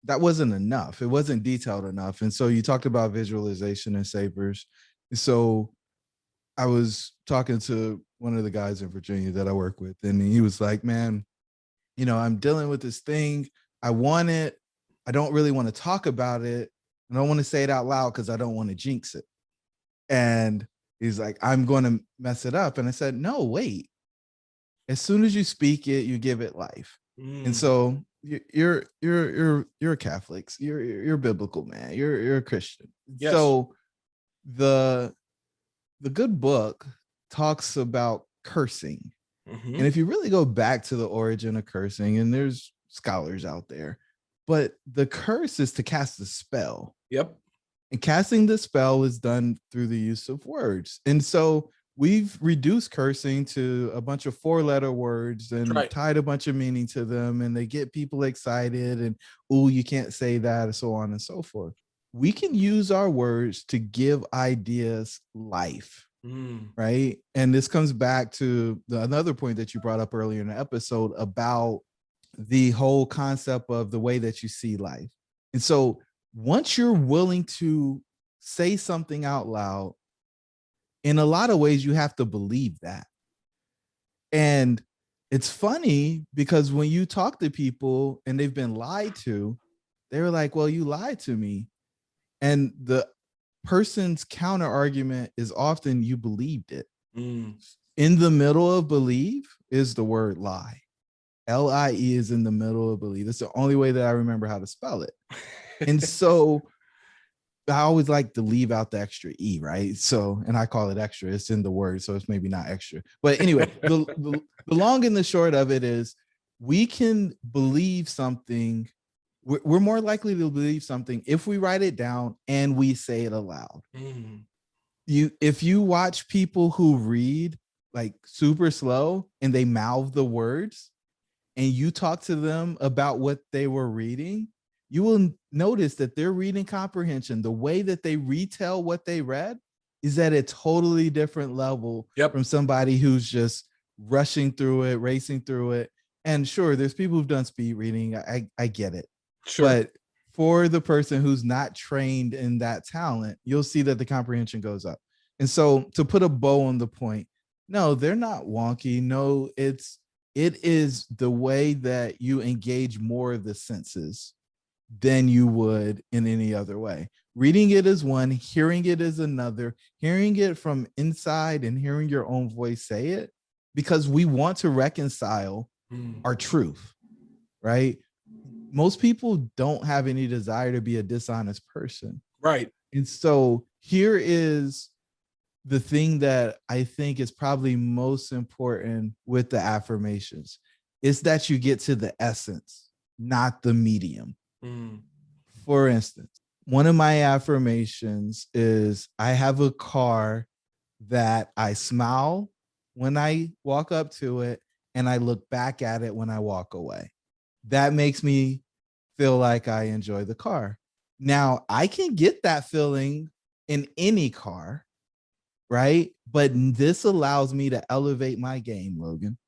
wasn't enough. It wasn't detailed enough. And so you talked about visualization and savers. So I was talking to one of the guys in Virginia that I work with, and he was like, man, I'm dealing with this thing. I want it. I don't really want to talk about it. I don't want to say it out loud because I don't want to jinx it. And he's like, I'm going to mess it up. And I said, no, wait. As soon as you speak it, you give it life. And so you're a Catholic. You're biblical, man. You're a Christian. Yes. So the good book talks about cursing. Mm-hmm. And if you really go back to the origin of cursing, and there's scholars out there. But the curse is to cast a spell. Yep. And casting the spell is done through the use of words. And so we've reduced cursing to a bunch of 4-letter words and tied a bunch of meaning to them. And they get people excited and, oh, you can't say that, and so on and so forth. We can use our words to give ideas life. Right. And this comes back to another point that you brought up earlier in the episode about the whole concept of the way that you see life. And so once you're willing to say something out loud, in a lot of ways, you have to believe that. And it's funny because when you talk to people and they've been lied to, they were like, well, you lied to me. And the person's counter argument is often you believed it. In the middle of believe is the word lie. L-I-E is in the middle of believe. It's the only way that I remember how to spell it. And so I always like to leave out the extra E, right? So, and I call it extra. It's in the word, so it's maybe not extra. But anyway, the long and the short of it is we can believe something. We're more likely to believe something if we write it down and we say it aloud. If you watch people who read like super slow and they mouth the words and you talk to them about what they were reading, you will notice that their reading comprehension, the way that they retell what they read, is at a totally different level from somebody who's just rushing through it, racing through it. And sure, there's people who've done speed reading. I get it. Sure. But for the person who's not trained in that talent, you'll see that the comprehension goes up. And so to put a bow on the point, no, they're not wonky. No, it is the way that you engage more of the senses than you would in any other way. Reading it is one, hearing it is another, hearing it from inside and hearing your own voice say it, because we want to reconcile our truth, right? Most people don't have any desire to be a dishonest person. Right. And so here is the thing that I think is probably most important with the affirmations is that you get to the essence, not the medium. For instance, one of my affirmations is I have a car that I smile when I walk up to it and I look back at it when I walk away. That makes me feel like I enjoy the car. Now, I can get that feeling in any car, right? But this allows me to elevate my game, Logan.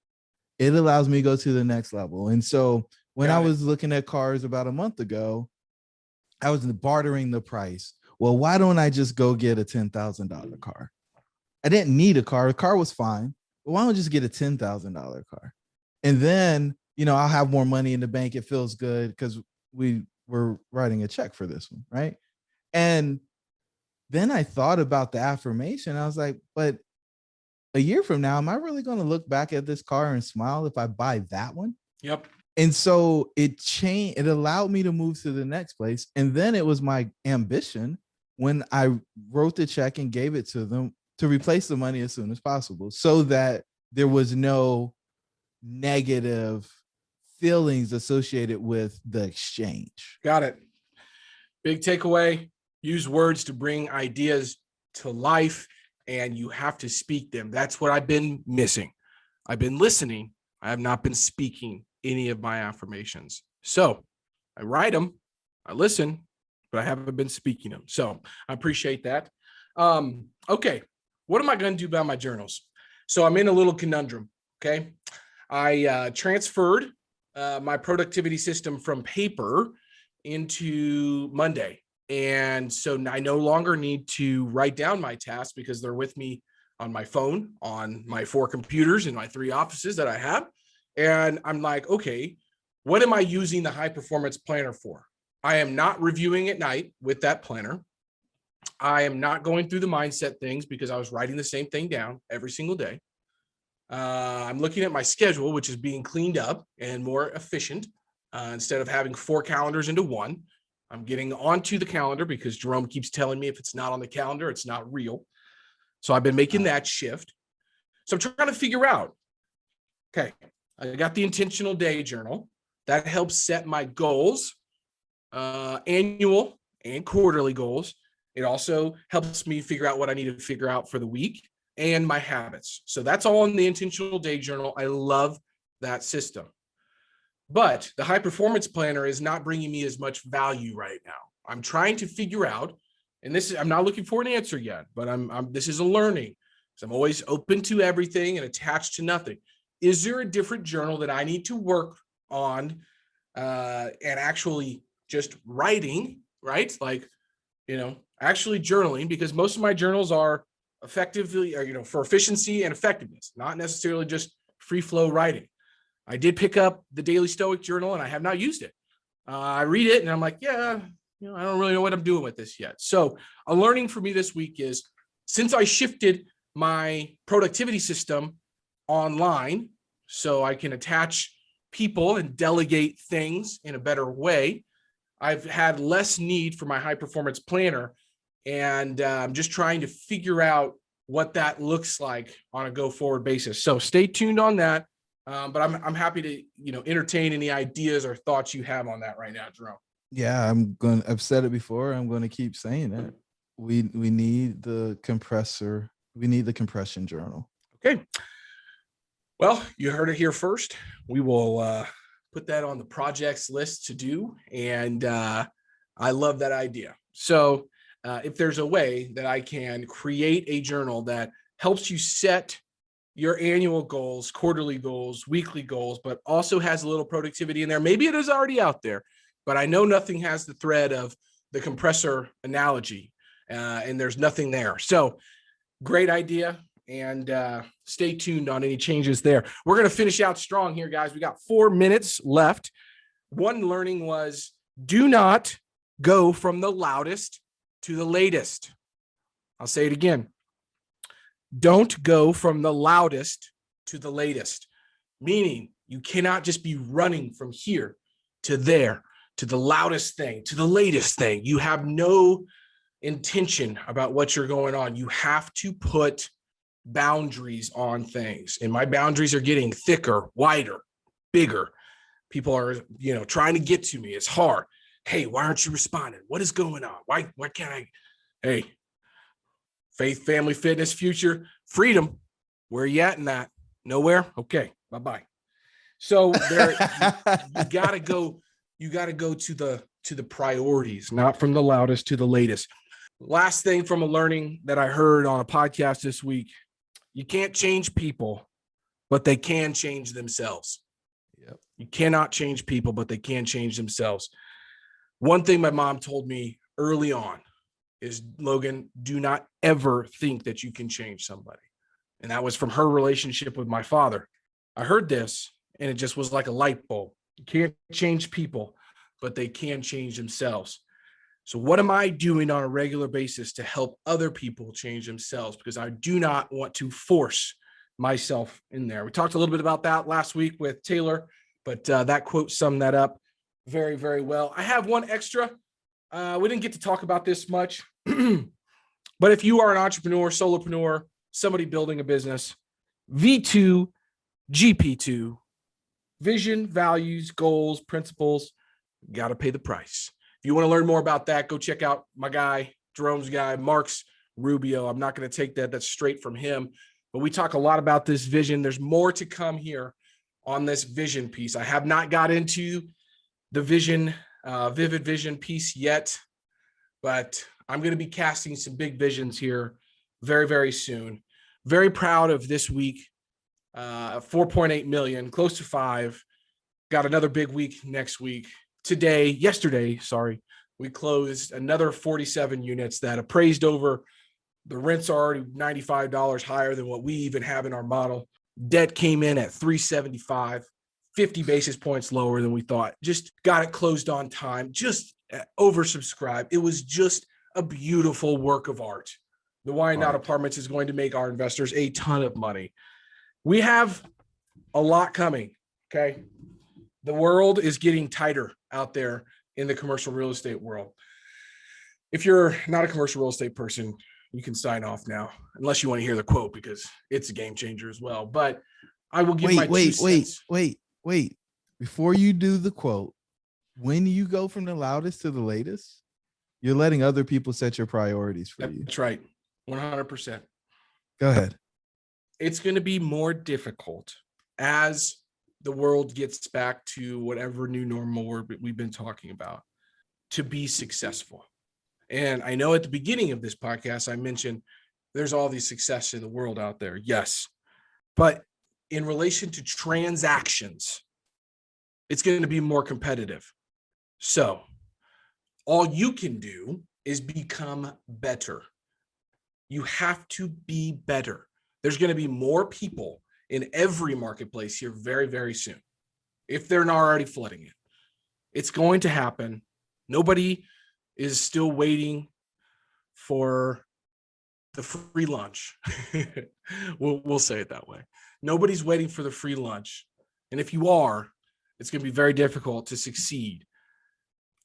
It allows me to go to the next level. And so when I was looking at cars about a month ago, I was bartering the price. Well, why don't I just go get a $10,000 car? I didn't need a car. The car was fine. But why don't I just get a $10,000 car? And then, I'll have more money in the bank. It feels good because we were writing a check for this one, right? And then I thought about the affirmation. I was like, but a year from now, am I really going to look back at this car and smile if I buy that one? Yep. And so it changed. It allowed me to move to the next place. And then it was my ambition when I wrote the check and gave it to them to replace the money as soon as possible so that there was no negative feelings associated with the exchange. Got it. Big takeaway, use words to bring ideas to life, and you have to speak them. That's what I've been missing. I've been listening. I have not been speaking any of my affirmations. So I write them, I listen, but I haven't been speaking them. So I appreciate that. Okay. What am I going to do about my journals? So I'm in a little conundrum. Okay. I transferred my productivity system from paper into Monday. And so I no longer need to write down my tasks because they're with me on my phone, on my 4 computers in my 3 offices that I have. And I'm like, okay, what am I using the high performance planner for? I am not reviewing at night with that planner. I am not going through the mindset things because I was writing the same thing down every single day. I'm looking at my schedule, which is being cleaned up and more efficient. Instead of having 4 calendars into one, I'm getting onto the calendar because Jerome keeps telling me if it's not on the calendar, it's not real. So I've been making that shift. So I'm trying to figure out, okay, I got the intentional day journal. That helps set my goals, annual and quarterly goals. It also helps me figure out what I need to figure out for the week and my habits. So that's all in the intentional day journal. I love that system. But the high performance planner is not bringing me as much value right now. I'm trying to figure out, and I'm not looking for an answer yet, but this is a learning. So I'm always open to everything and attached to nothing. Is there a different journal that I need to work on and actually just writing, right? Like, actually journaling, because most of my journals are effectively, for efficiency and effectiveness, not necessarily just free flow writing. I did pick up the Daily Stoic Journal and I have not used it. I read it and I'm like, yeah, I don't really know what I'm doing with this yet. So a learning for me this week is, since I shifted my productivity system online so I can attach people and delegate things in a better way, I've had less need for my high performance planner. And I'm just trying to figure out what that looks like on a go forward basis. So stay tuned on that. But I'm happy to, entertain any ideas or thoughts you have on that right now, Jerome. Yeah, I've said it before. I'm going to keep saying it. We need the compressor. We need the compression journal. Okay. Well, you heard it here first. We will put that on the projects list to do. And I love that idea. So if there's a way that I can create a journal that helps you set your annual goals, quarterly goals, weekly goals, but also has a little productivity in there. Maybe it is already out there, but I know nothing has the thread of the compressor analogy, and there's nothing there. So great idea, and stay tuned on any changes there. We're going to finish out strong here, guys. We got 4 minutes left. One learning was, do not go from the loudest to the latest. I'll say it again. Don't go from the loudest to the latest, meaning you cannot just be running from here to there, to the loudest thing, to the latest thing. You have no intention about what you're going on. You have to put boundaries on things. And my boundaries are getting thicker, wider, bigger. People are, trying to get to me. It's hard. Hey, why aren't you responding? What is going on? Why can't I? Hey, faith, family, fitness, future, freedom. Where are you at in that? Nowhere? Okay, bye-bye. So there, you gotta go to the priorities, not from the loudest to the latest. Last thing from a learning that I heard on a podcast this week, you can't change people, but they can change themselves. Yep. You cannot change people, but they can change themselves. One thing my mom told me early on is, Logan, do not ever think that you can change somebody. And that was from her relationship with my father. I heard this and it just was like a light bulb. You can't change people, but they can change themselves. So what am I doing on a regular basis to help other people change themselves? Because I do not want to force myself in there. We talked a little bit about that last week with Taylor, but that quote summed that up very, very well. I have one extra. We didn't get to talk about this much. But if you are an entrepreneur, solopreneur, somebody building a business, V2, GP2, vision, values, goals, principles, got to pay the price. If you want to learn more about that, go check out my guy, Jerome's guy, Marx Rubio. I'm not going to take that. That's straight from him. But we talk a lot about this vision. There's more to come here on this vision piece. I have not got into the vision, vivid vision piece yet, but I'm going to be casting some big visions here very, very soon. Very proud of this week. 4.8 million, close to 5. Got another big week next week. Yesterday, we closed another 47 units that appraised over. The rents are already $95 higher than what we even have in our model. Debt came in at 375, 50 basis points lower than we thought. Just got it closed on time, just oversubscribed. It was just a beautiful work of art. The Wyandotte Apartments is going to make our investors a ton of money. We have a lot coming, okay? The world is getting tighter out there in the commercial real estate world. If you're not a commercial real estate person, you can sign off now, unless you want to hear the quote, because it's a game changer as well. But I will give my 2 cents. Wait. before you do the quote, when you go from the loudest to the latest, you're letting other people set your priorities for you. That's right. 100%. Go ahead. It's going to be more difficult as the world gets back to whatever new normal we've been talking about to be successful. And I know at the beginning of this podcast, I mentioned there's all these success in the world out there. Yes. But in relation to transactions, it's going to be more competitive. So all you can do is become better. You have to be better. There's going to be more people in every marketplace here very, very soon, if they're not already flooding it. It's going to happen. Nobody is still waiting for the free lunch. We'll say it that way. Nobody's waiting for the free lunch. And if you are, it's going to be very difficult to succeed.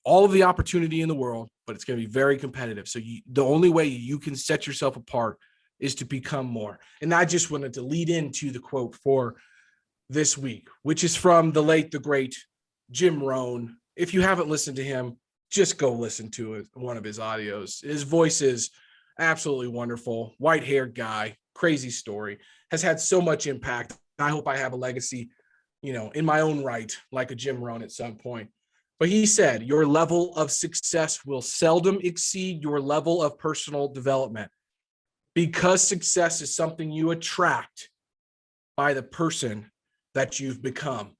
All of the opportunity in the world, but it's going to be very competitive. So the only way you can set yourself apart is to become more. And I just wanted to lead into the quote for this week, which is from the late, the great Jim Rohn. If you haven't listened to him, just go listen to one of his audios. His voice is absolutely wonderful. White-haired guy, crazy story, has had so much impact. I hope I have a legacy, in my own right, like a Jim Rohn at some point. But he said, your level of success will seldom exceed your level of personal development, because success is something you attract by the person that you've become.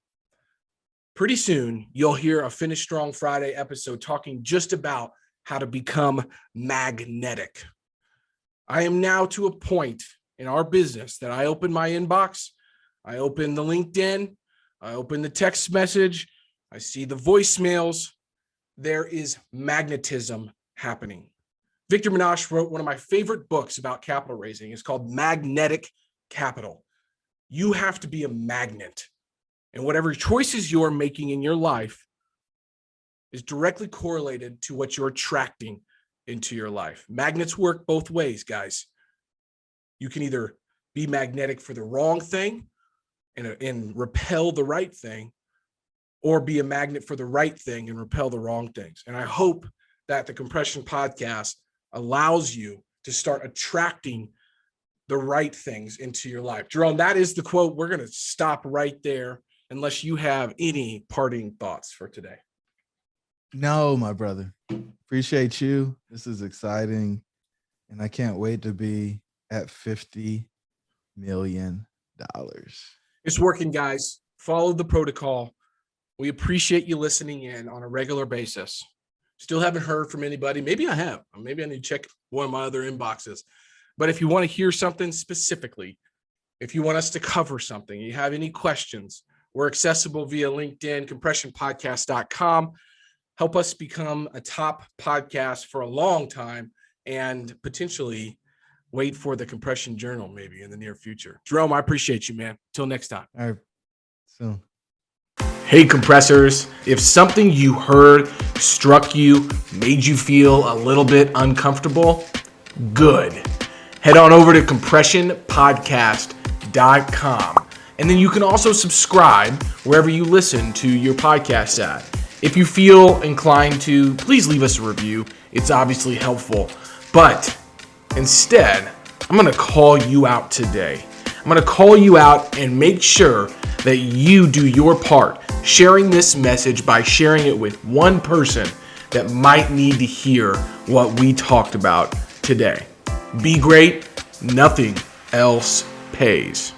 Pretty soon, you'll hear a Finish Strong Friday episode talking just about how to become magnetic. I am now to a point in our business that I open my inbox, I open the LinkedIn, I open the text message, I see the voicemails. There is magnetism happening. Victor Menashe wrote one of my favorite books about capital raising. It's called Magnetic Capital. You have to be a magnet. And whatever choices you're making in your life is directly correlated to what you're attracting into your life. Magnets work both ways, guys. You can either be magnetic for the wrong thing and repel the right thing, or be a magnet for the right thing and repel the wrong things. And I hope that the Compression Podcast allows you to start attracting the right things into your life. Jerome, that is the quote. We're going to stop right there unless you have any parting thoughts for today. No, my brother. Appreciate you. This is exciting. And I can't wait to be at $50 million. It's working, guys. Follow the protocol. We appreciate you listening in on a regular basis. Still haven't heard from anybody. Maybe I have. Maybe I need to check one of my other inboxes. But if you want to hear something specifically, if you want us to cover something, you have any questions, we're accessible via LinkedIn, compressionpodcast.com. Help us become a top podcast for a long time and potentially wait for the Compression Journal maybe in the near future. Jerome, I appreciate you, man. Till next time. All right. Soon. Hey, compressors, if something you heard struck you, made you feel a little bit uncomfortable, good. Head on over to compressionpodcast.com. And then you can also subscribe wherever you listen to your podcast at. If you feel inclined to, please leave us a review. It's obviously helpful. But instead, I'm going to call you out today. I'm going to call you out and make sure that you do your part, sharing this message by sharing it with one person that might need to hear what we talked about today. Be great. Nothing else pays.